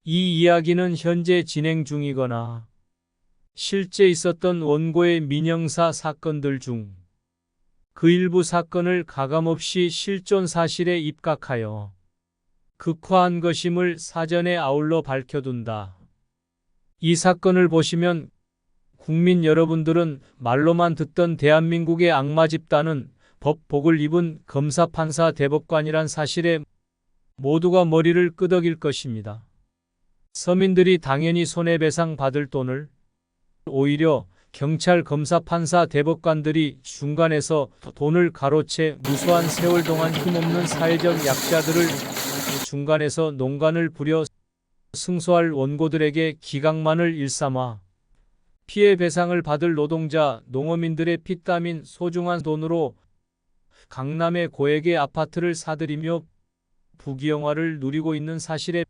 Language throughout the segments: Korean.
이 이야기는 현재 진행 중이거나 실제 있었던 원고의 민형사 사건들 중 그 일부 사건을 가감없이 실존 사실에 입각하여 극화한 것임을 사전에 아울러 밝혀둔다. 이 사건을 보시면 국민 여러분들은 말로만 듣던 대한민국의 악마 집단은 법복을 입은 검사 판사 대법관이란 사실에 모두가 머리를 끄덕일 것입니다. 서민들이 당연히 손해배상 받을 돈을 오히려 경찰, 검사, 판사, 대법관들이 중간에서 돈을 가로채 무수한 세월 동안 힘없는 사회적 약자들을 중간에서 농간을 부려 승소할 원고들에게 기각만을 일삼아 피해 배상을 받을 노동자, 농어민들의 피땀인 소중한 돈으로 강남의 고액의 아파트를 사들이며 부귀영화를 누리고 있는 사실에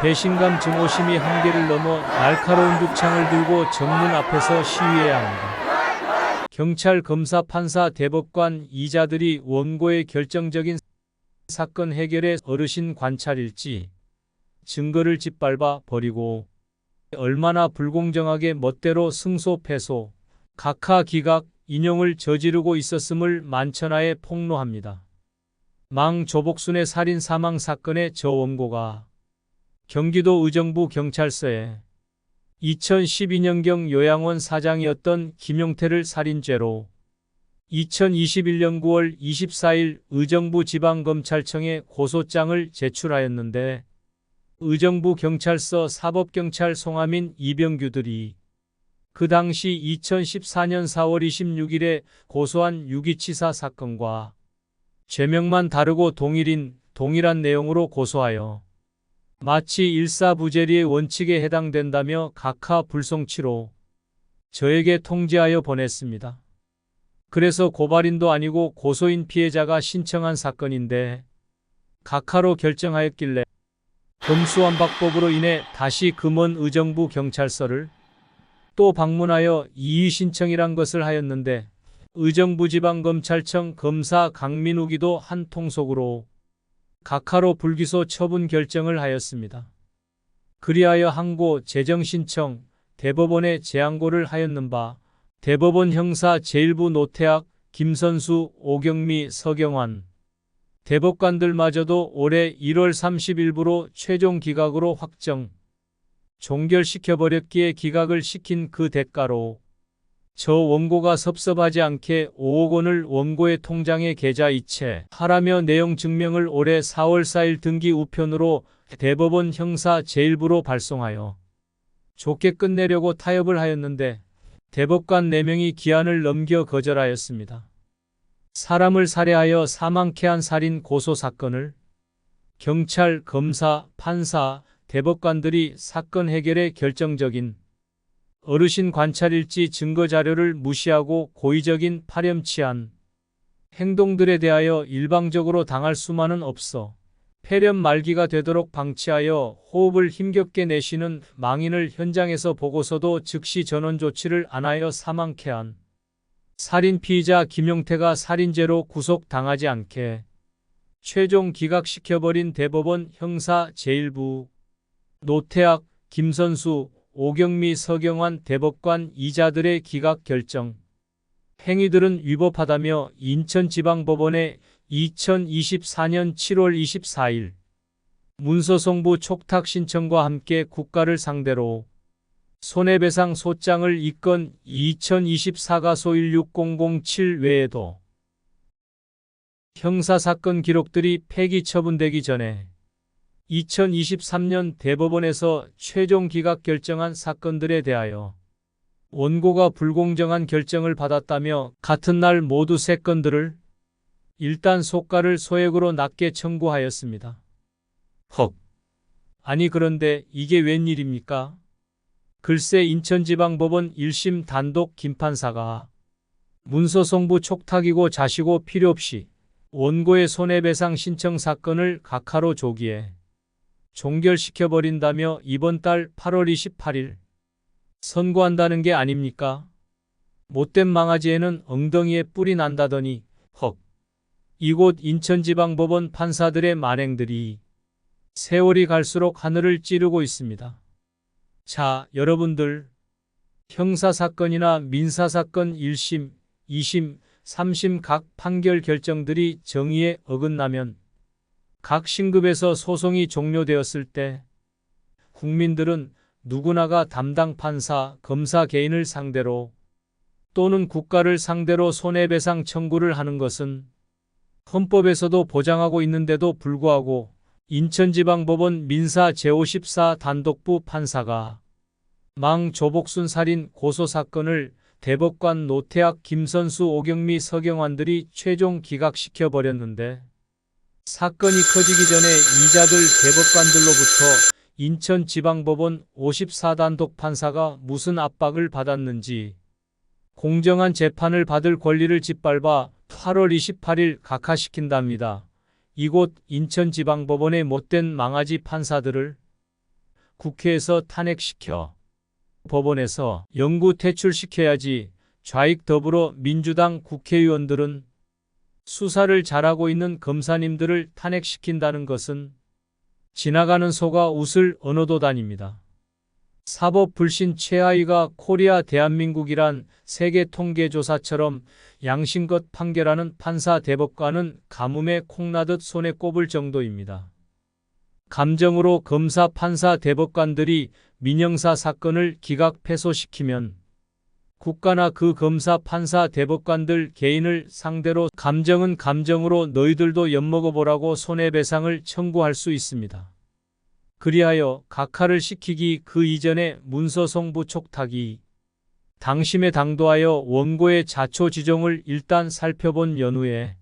배신감 증오심이 한계를 넘어 날카로운 죽창을 들고 정문 앞에서 시위해야 합니다. 경찰, 검사, 판사, 대법관, 이자들이 원고의 결정적인 사건 해결의 어르신 관찰일지 증거를 짓밟아 버리고 얼마나 불공정하게 멋대로 승소, 패소, 각하, 기각, 인용을 저지르고 있었음을 만천하에 폭로합니다. 망 조복순의 살인 사망 사건의 저 원고가 경기도 의정부 경찰서에 2012년경 요양원 사장이었던 김용태를 살인죄로 2021년 9월 24일 의정부지방검찰청에 고소장을 제출하였는데 의정부 경찰서 사법경찰 송하민, 이병규들이 그 당시 2014년 4월 26일에 고소한 유기치사 사건과 죄명만 다르고 동일한 내용으로 고소하여 마치 일사부재리의 원칙에 해당된다며 각하 불송치로 저에게 통지하여 보냈습니다. 그래서 고발인도 아니고 고소인 피해자가 신청한 사건인데 각하로 결정하였길래 검수완박법으로 인해 다시 그 먼 의정부 경찰서를 또 방문하여 이의 신청이란 것을 하였는데 의정부지방검찰청 검사 강민욱이도 한 통속으로 각하로 불기소 처분 결정을 하였습니다. 그리하여 항고, 재정신청, 대법원에 재항고를 하였는 바 대법원 형사 제1부 노태학, 김선수, 오경미, 서경환 대법관들마저도 올해 1월 30일부로 최종 기각으로 확정, 종결시켜버렸기에 기각을 시킨 그 대가로 저 원고가 섭섭하지 않게 5억 원을 원고의 통장에 계좌 이체 하라며 내용 증명을 올해 4월 4일 등기 우편으로 대법원 형사 제1부로 발송하여 좋게 끝내려고 타협을 하였는데 대법관 4명이 기한을 넘겨 거절하였습니다. 사람을 살해하여 사망케 한 살인 고소 사건을 경찰, 검사, 판사, 대법관들이 사건 해결에 결정적인 어르신 관찰일지 증거자료를 무시하고 고의적인 파렴치한 행동들에 대하여 일방적으로 당할 수만은 없어 폐렴 말기가 되도록 방치하여 호흡을 힘겹게 내쉬는 망인을 현장에서 보고서도 즉시 전원 조치를 안 하여 사망케 한 살인 피의자 김용태가 살인죄로 구속당하지 않게 최종 기각시켜버린 대법원 형사 제1부 노태학, 김선수, 오경미, 서경환 대법관 이자들의 기각 결정 행위들은 위법하다며 인천지방법원에 2024년 7월 24일 문서송부 촉탁 신청과 함께 국가를 상대로 손해배상 소장을 입건 2024가소 16007 외에도 형사사건 기록들이 폐기 처분되기 전에 2023년 대법원에서 최종 기각 결정한 사건들에 대하여 원고가 불공정한 결정을 받았다며 같은 날 모두 3건들을 일단 소가를 소액으로 낮게 청구하였습니다. 헉! 아니 그런데 이게 웬일입니까? 글쎄 인천지방법원 1심 단독 김판사가 문서송부 촉탁이고 자시고 필요없이 원고의 손해배상 신청 사건을 각하로 조기에 종결시켜버린다며 이번 달 8월 28일 선고한다는 게 아닙니까? 못된 망아지에는 엉덩이에 뿔이 난다더니 헉! 이곳 인천지방법원 판사들의 만행들이 세월이 갈수록 하늘을 찌르고 있습니다. 자, 여러분들, 형사사건이나 민사사건 1심, 2심, 3심 각 판결 결정들이 정의에 어긋나면 각 신급에서 소송이 종료되었을 때 국민들은 누구나가 담당 판사, 검사 개인을 상대로 또는 국가를 상대로 손해배상 청구를 하는 것은 헌법에서도 보장하고 있는데도 불구하고 인천지방법원 민사 제54 단독부 판사가 망 조복순 살인 고소 사건을 대법관 노태학, 김선수, 오경미, 서경환들이 최종 기각시켜 버렸는데 사건이 커지기 전에 이자들 대법관들로부터 인천지방법원 54단독 판사가 무슨 압박을 받았는지 공정한 재판을 받을 권리를 짓밟아 8월 28일 각하시킨답니다. 이곳 인천지방법원의 못된 망아지 판사들을 국회에서 탄핵시켜 법원에서 영구 퇴출시켜야지. 좌익 더불어 민주당 국회의원들은 수사를 잘하고 있는 검사님들을 탄핵시킨다는 것은 지나가는 소가 웃을 언어도 아닙니다. 사법 불신 최하위가 코리아 대한민국이란 세계 통계조사처럼 양심껏 판결하는 판사 대법관은 가뭄에 콩나듯 손에 꼽을 정도입니다. 감정으로 검사 판사 대법관들이 민형사 사건을 기각 패소시키면 국가나 그 검사 판사 대법관들 개인을 상대로 감정은 감정으로 너희들도 엿먹어보라고 손해배상을 청구할 수 있습니다. 그리하여 각하를 시키기 그 이전에 문서송부 촉탁이 당심에 당도하여 원고의 자초지종을 일단 살펴본 연후에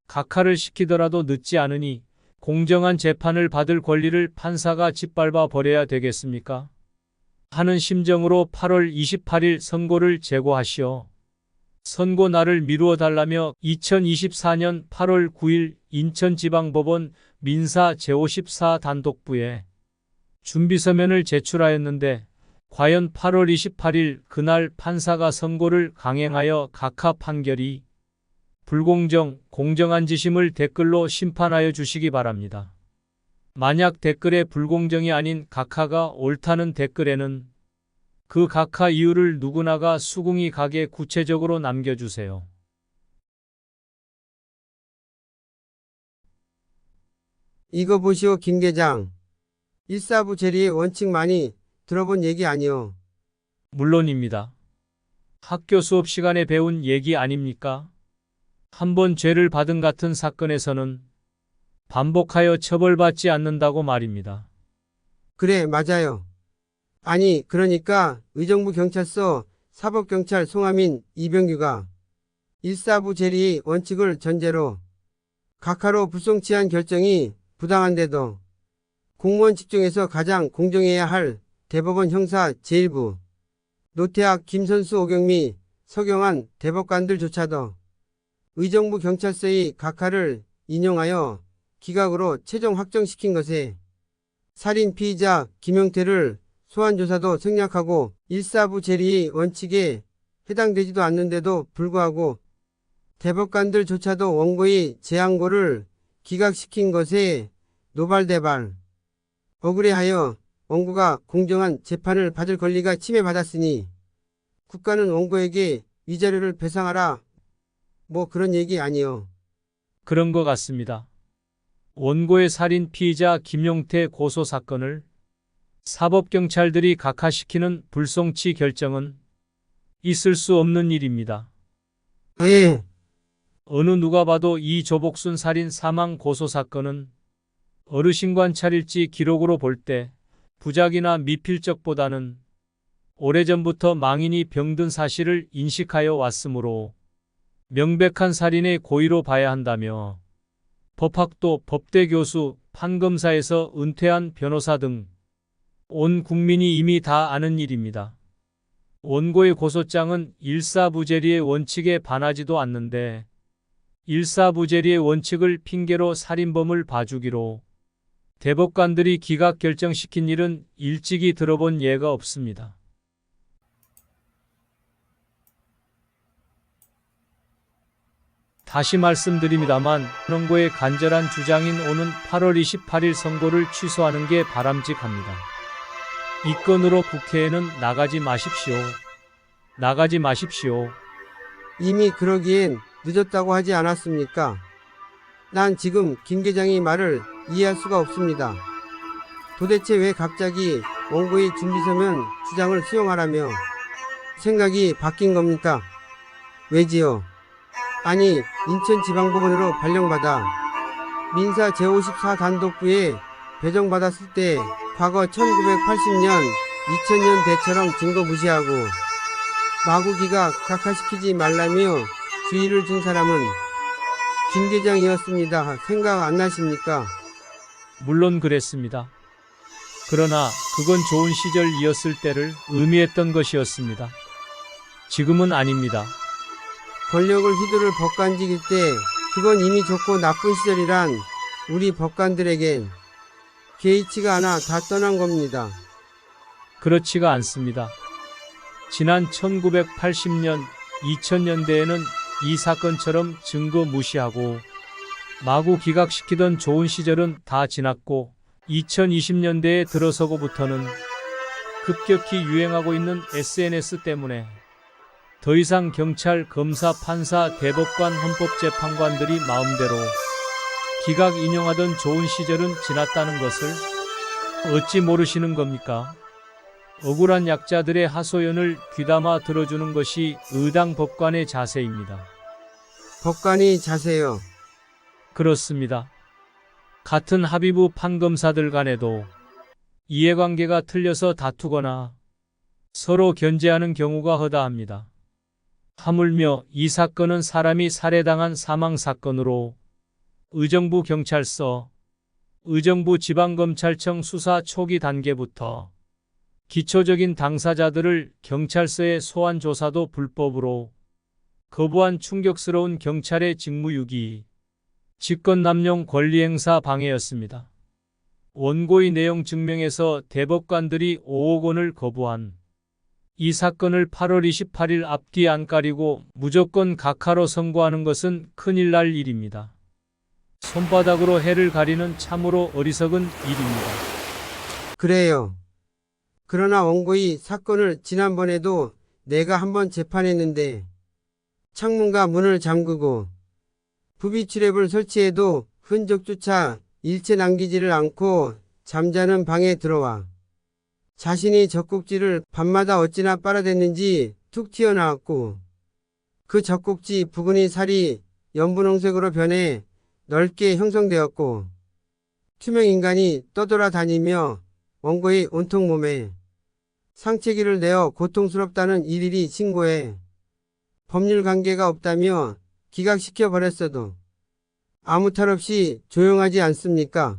각하를 시키더라도 늦지 않으니 공정한 재판을 받을 권리를 판사가 짓밟아 버려야 되겠습니까? 하는 심정으로 8월 28일 선고를 재고하시오. 선고 날을 미루어 달라며 2024년 8월 9일 인천지방법원 민사 제54 단독부에 준비서면을 제출하였는데 과연 8월 28일 그날 판사가 선고를 강행하여 각하 판결이 불공정, 공정한 지심을 댓글로 심판하여 주시기 바랍니다. 만약 댓글에 불공정이 아닌 각하가 옳다는 댓글에는 그 각하 이유를 누구나가 수긍이 가게 구체적으로 남겨주세요. 이거 보시오 김 계장. 일사부 제리의 원칙 많이 들어본 얘기 아니오. 물론입니다. 학교 수업 시간에 배운 얘기 아닙니까? 한번 죄를 받은 같은 사건에서는 반복하여 처벌받지 않는다고 말입니다. 그래 맞아요. 아니 그러니까 의정부 경찰서 사법경찰 송하민 이병규가 일사부 제리의 원칙을 전제로 각하로 불송치한 결정이 부당한데도 공무원 직종에서 가장 공정해야 할 대법원 형사 제1부 노태학, 김선수, 오경미, 서경환 대법관들조차도 의정부 경찰서의 각하를 인용하여 기각으로 최종 확정시킨 것에 살인 피의자 김용태를 소환조사도 생략하고 일사부 제리의 원칙에 해당되지도 않는데도 불구하고 대법관들조차도 원고의 재항고를 기각시킨 것에 노발대발 억울해하여 원고가 공정한 재판을 받을 권리가 침해받았으니 국가는 원고에게 위자료를 배상하라 뭐 그런 얘기 아니요. 그런 것 같습니다. 원고의 살인 피의자 김용태 고소 사건을 사법경찰들이 각하시키는 불송치 결정은 있을 수 없는 일입니다. 예. 어느 누가 봐도 이 조복순 살인 사망 고소 사건은 어르신 관찰일지 기록으로 볼 때 부작이나 미필적보다는 오래전부터 망인이 병든 사실을 인식하여 왔으므로 명백한 살인의 고의로 봐야 한다며 법학도 법대 교수, 판검사에서 은퇴한 변호사 등 온 국민이 이미 다 아는 일입니다. 원고의 고소장은 일사부재리의 원칙에 반하지도 않는데 일사부재리의 원칙을 핑계로 살인범을 봐주기로 대법관들이 기각 결정시킨 일은 일찍이 들어본 예가 없습니다. 다시 말씀드립니다만 원고의 간절한 주장인 오는 8월 28일 선고를 취소하는 게 바람직합니다. 이 건으로 국회에는 나가지 마십시오. 나가지 마십시오. 이미 그러기엔 늦었다고 하지 않았습니까? 난 지금 김 계장이 말을 이해할 수가 없습니다. 도대체 왜 갑자기 원고의 준비서면 주장을 수용하라며 생각이 바뀐 겁니까? 왜지요? 아니, 인천지방법원으로 발령받아 민사 제54 단독부에 배정받았을 때 과거 1980년, 2000년 대처럼 증거 무시하고 마구 기각 각하시키지 말라며 주의를 준 사람은 김 계장이었습니다. 생각 안 나십니까? 물론 그랬습니다. 그러나 그건 좋은 시절이었을 때를 의미했던 것이었습니다. 지금은 아닙니다. 권력을 휘두를 법관직일 때 그건 이미 좋고 나쁜 시절이란 우리 법관들에겐 개의치가 않아 다 떠난 겁니다. 그렇지가 않습니다. 지난 1980년, 2000년대에는 이 사건처럼 증거 무시하고 마구 기각시키던 좋은 시절은 다 지났고 2020년대에 들어서고부터는 급격히 유행하고 있는 SNS 때문에 더 이상 경찰, 검사, 판사, 대법관, 헌법재판관들이 마음대로 기각 인용하던 좋은 시절은 지났다는 것을 어찌 모르시는 겁니까? 억울한 약자들의 하소연을 귀담아 들어주는 것이 의당 법관의 자세입니다. 법관이 자세요. 그렇습니다. 같은 합의부 판검사들 간에도 이해관계가 틀려서 다투거나 서로 견제하는 경우가 허다합니다. 하물며 이 사건은 사람이 살해당한 사망사건으로 의정부 경찰서, 의정부 지방검찰청 수사 초기 단계부터 기초적인 당사자들을 경찰서에 소환 조사도 불법으로 거부한 충격스러운 경찰의 직무유기, 직권남용 권리행사 방해였습니다. 원고의 내용 증명에서 대법관들이 5억 원을 거부한 이 사건을 8월 28일 앞뒤 안 가리고 무조건 각하로 선고하는 것은 큰일 날 일입니다. 손바닥으로 해를 가리는 참으로 어리석은 일입니다. 그래요. 그러나 원고의 사건을 지난번에도 내가 한번 재판했는데 창문과 문을 잠그고 부비출랩을 설치해도 흔적조차 일체 남기지를 않고 잠자는 방에 들어와 자신이 젖꼭지를 밤마다 어찌나 빨아댔는지 툭 튀어나왔고 그 젖꼭지 부근의 살이 연분홍색으로 변해 넓게 형성되었고 투명인간이 떠돌아다니며 원고의 온통 몸에 상체기를 내어 고통스럽다는 일일이 신고해 법률 관계가 없다며 기각시켜 버렸어도 아무 탈 없이 조용하지 않습니까?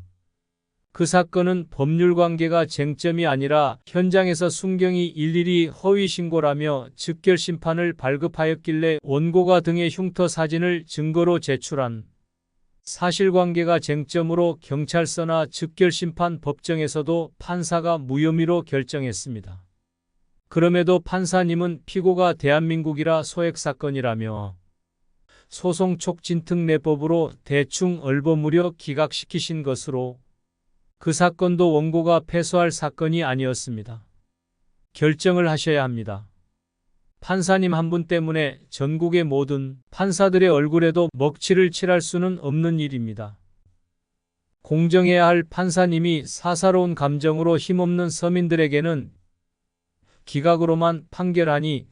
그 사건은 법률 관계가 쟁점이 아니라 현장에서 순경이 일일이 허위 신고라며 즉결 심판을 발급하였길래 원고가 등의 흉터 사진을 증거로 제출한 사실관계가 쟁점으로 경찰서나 즉결심판 법정에서도 판사가 무혐의로 결정했습니다. 그럼에도 판사님은 피고가 대한민국이라 소액사건이라며 소송 촉진특례법으로 대충 얼버무려 기각시키신 것으로 그 사건도 원고가 패소할 사건이 아니었습니다. 결정을 하셔야 합니다. 판사님 한 분 때문에 전국의 모든 판사들의 얼굴에도 먹칠을 칠할 수는 없는 일입니다. 공정해야 할 판사님이 사사로운 감정으로 힘없는 서민들에게는 기각으로만 판결하니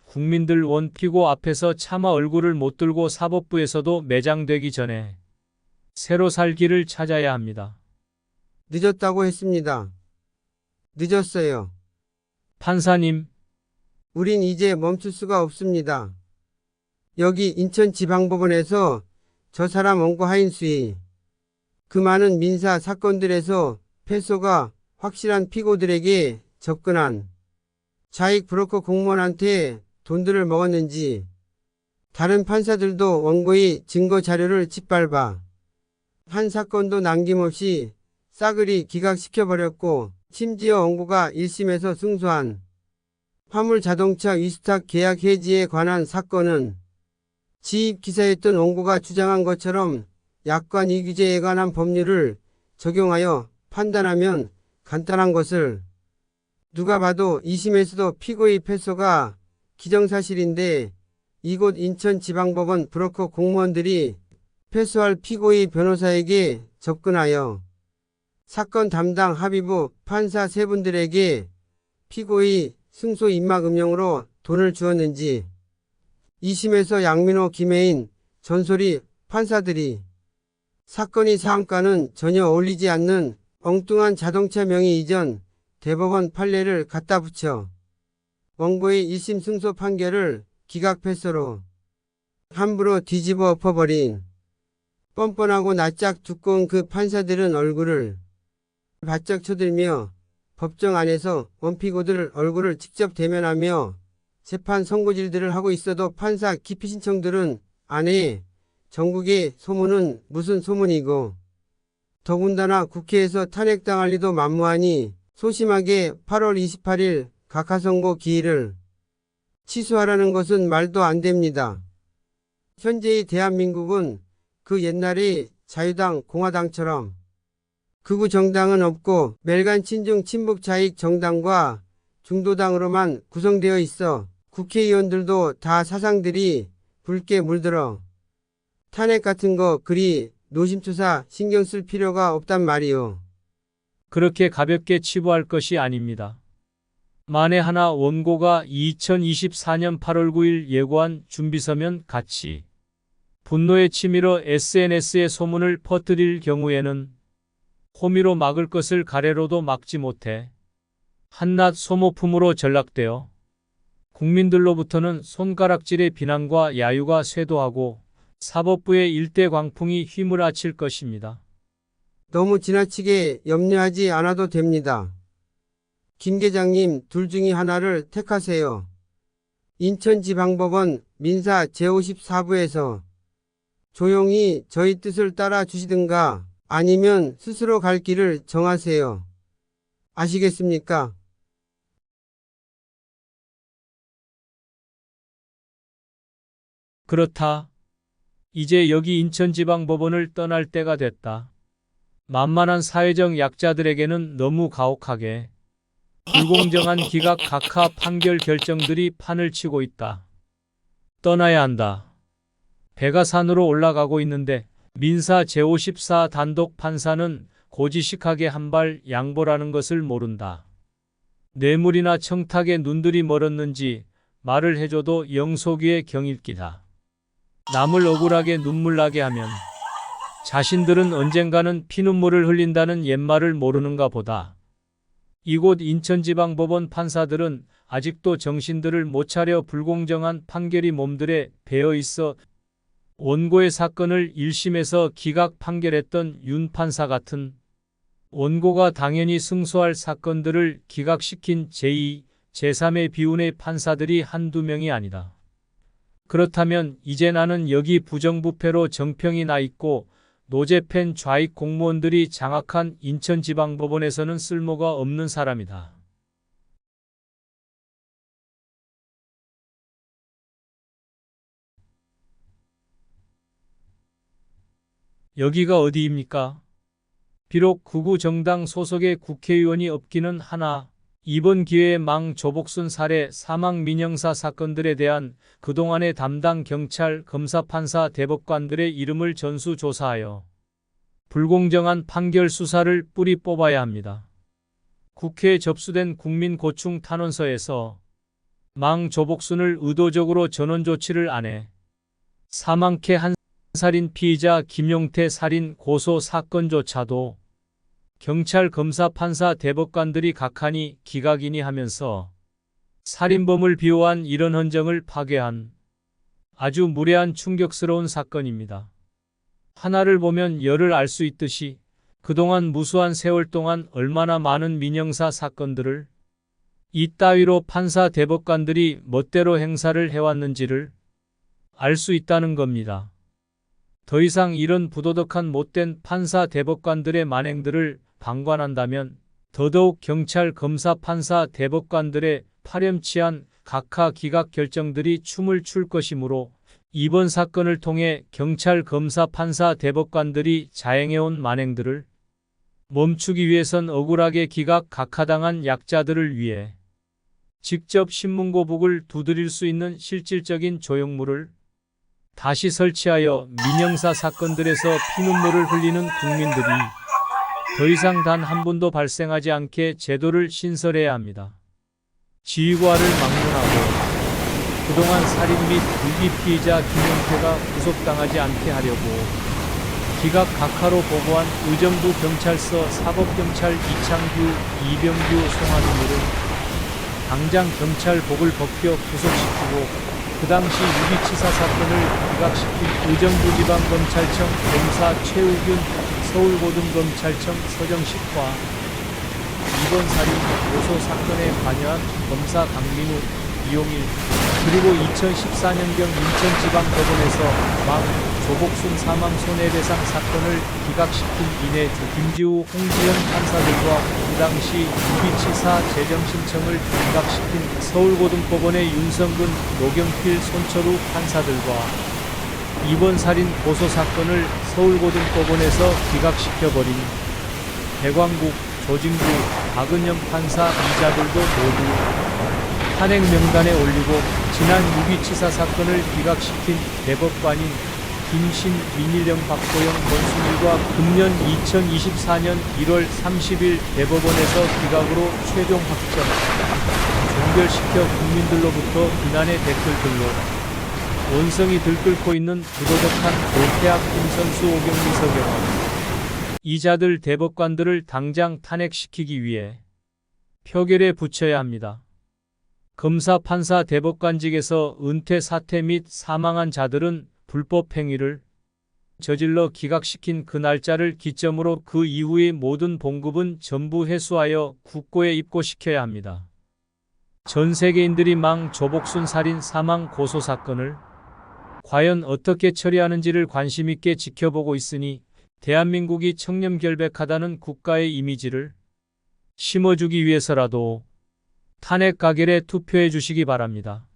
국민들 원피고 앞에서 차마 얼굴을 못 들고 사법부에서도 매장되기 전에 새로 살 길을 찾아야 합니다. 늦었다고 했습니다. 늦었어요. 판사님, 우린 이제 멈출 수가 없습니다. 여기 인천지방법원에서 저 사람 원고 하인수이 그 많은 민사 사건들에서 패소가 확실한 피고들에게 접근한 자익 브로커 공무원한테 돈들을 먹었는지 다른 판사들도 원고의 증거 자료를 짓밟아 한 사건도 남김없이 싸그리 기각시켜버렸고 심지어 원고가 1심에서 승소한 화물자동차 위스탁 계약 해지에 관한 사건은 지입 기사였던 원고가 주장한 것처럼 약관 이규제에 관한 법률을 적용하여 판단하면 간단한 것을 누가 봐도 2심에서도 피고의 패소가 기정사실인데 이곳 인천지방법원 브로커 공무원들이 패소할 피고의 변호사에게 접근하여 사건 담당 합의부 판사 세 분들에게 피고의 승소 입막 음령으로 돈을 주었는지 2심에서 양민호, 김혜인, 전소리 판사들이 사건의 사안과는 전혀 어울리지 않는 엉뚱한 자동차 명의 이전 대법원 판례를 갖다 붙여 원고의 1심 승소 판결을 기각 패소로 함부로 뒤집어 엎어버린 뻔뻔하고 낯짝 두꺼운 그 판사들은 얼굴을 바짝 쳐들며 법정 안에서 원피고들 얼굴을 직접 대면하며 재판 선고질들을 하고 있어도 판사 기피 신청들은 안 해. 전국의 소문은 무슨 소문이고 더군다나 국회에서 탄핵당할 리도 만무하니 소심하게 8월 28일 각하선고 기일을 취소하라는 것은 말도 안 됩니다. 현재의 대한민국은 그 옛날의 자유당, 공화당처럼 극우 정당은 없고 멜간 친중 친북 좌익 정당과 중도당으로만 구성되어 있어 국회의원들도 다 사상들이 붉게 물들어 탄핵 같은 거 그리 노심초사 신경 쓸 필요가 없단 말이요. 그렇게 가볍게 치부할 것이 아닙니다. 만에 하나 원고가 2024년 8월 9일 예고한 준비서면 같이 분노에 치밀어 SNS에 소문을 퍼뜨릴 경우에는 호미로 막을 것을 가래로도 막지 못해 한낱 소모품으로 전락되어 국민들로부터는 손가락질의 비난과 야유가 쇄도하고 사법부의 일대 광풍이 휘몰아칠 것입니다. 너무 지나치게 염려하지 않아도 됩니다. 김 계장님 둘 중에 하나를 택하세요. 인천지방법원 민사 제54부에서 조용히 저희 뜻을 따라 주시든가 아니면 스스로 갈 길을 정하세요. 아시겠습니까? 그렇다. 이제 여기 인천지방법원을 떠날 때가 됐다. 만만한 사회적 약자들에게는 너무 가혹하게 불공정한 기각 각하 판결 결정들이 판을 치고 있다. 떠나야 한다. 배가 산으로 올라가고 있는데 민사 제54 단독 판사는 고지식하게 한 발 양보라는 것을 모른다. 뇌물이나 청탁에 눈들이 멀었는지 말을 해줘도 영속이의 경일기다. 남을 억울하게 눈물나게 하면 자신들은 언젠가는 피눈물을 흘린다는 옛말을 모르는가 보다. 이곳 인천지방법원 판사들은 아직도 정신들을 못 차려 불공정한 판결이 몸들에 배어 있어 원고의 사건을 1심에서 기각 판결했던 윤 판사 같은 원고가 당연히 승소할 사건들을 기각시킨 제2, 제3의 비운의 판사들이 한두 명이 아니다. 그렇다면 이제 나는 여기 부정부패로 정평이 나 있고 노제팬 좌익 공무원들이 장악한 인천지방법원에서는 쓸모가 없는 사람이다. 여기가 어디입니까? 비록 극우 정당 소속의 국회의원이 없기는 하나 이번 기회에 망 조복순 살해 사망 민형사 사건들에 대한 그동안의 담당 경찰, 검사, 판사, 대법관들의 이름을 전수조사하여 불공정한 판결 수사를 뿌리 뽑아야 합니다. 국회에 접수된 국민고충 탄원서에서 망 조복순을 의도적으로 전원 조치를 안 해 사망케 한 살인 피의자 김용태 살인 고소 사건조차도 경찰, 검사, 판사, 대법관들이 각하니 기각이니 하면서 살인범을 비호한 이런 헌정을 파괴한 아주 무례한 충격스러운 사건입니다. 하나를 보면 열을 알 수 있듯이 그동안 무수한 세월 동안 얼마나 많은 민형사 사건들을 이따위로 판사, 대법관들이 멋대로 행사를 해왔는지를 알 수 있다는 겁니다. 더 이상 이런 부도덕한 못된 판사, 대법관들의 만행들을 방관한다면 더더욱 경찰, 검사, 판사, 대법관들의 파렴치한 각하 기각 결정들이 춤을 출 것이므로 이번 사건을 통해 경찰, 검사, 판사, 대법관들이 자행해온 만행들을 멈추기 위해선 억울하게 기각, 각하당한 약자들을 위해 직접 신문고북을 두드릴 수 있는 실질적인 조형물을 다시 설치하여 민형사 사건들에서 피눈물을 흘리는 국민들이 더 이상 단 한 번도 발생하지 않게 제도를 신설해야 합니다. 지휘과를 막론하고 그동안 살인 및 유기 피의자 김용태가 구속당하지 않게 하려고 기각 각하로 보고한 의정부 경찰서 사법경찰 이창규, 이병규, 송한우물은 당장 경찰복을 벗겨 구속시키고 그 당시 유기치사 사건을 기각시킨 의정부지방검찰청 검사 최우균, 서울고등검찰청 서정식과 이번 살인 고소 사건에 관여한 검사 강민우, 이용일, 그리고 2014년경 인천지방법원에서 망 조복순 사망 손해배상 사건을 기각시킨 이내주 김지우, 홍지현 판사들과 그 당시 유기치사 재정신청을 기각시킨 서울고등법원의 윤성근, 노경필, 손철우 판사들과 이번 살인 고소 사건을 서울고등법원에서 기각시켜버린 대광국, 조진구, 박은영 판사 이자들도 모두 탄핵 명단에 올리고 지난 유기치사 사건을 기각시킨 대법관인 김신, 민일영, 박보영, 권순일과 금년 2024년 1월 30일 대법원에서 기각으로 최종 확정, 종결시켜 국민들로부터 비난의 댓글들로 원성이 들끓고 있는 부도덕한 노태학, 김선수, 오경미, 서경원 이자들 대법관들을 당장 탄핵시키기 위해 표결에 붙여야 합니다. 검사, 판사, 대법관직에서 은퇴, 사퇴 및 사망한 자들은 불법 행위를 저질러 기각시킨 그 날짜를 기점으로 그 이후의 모든 봉급은 전부 회수하여 국고에 입고시켜야 합니다. 전 세계인들이 망 조복순 살인 사망 고소 사건을 과연 어떻게 처리하는지를 관심 있게 지켜보고 있으니 대한민국이 청렴결백하다는 국가의 이미지를 심어주기 위해서라도 탄핵 가결에 투표해 주시기 바랍니다.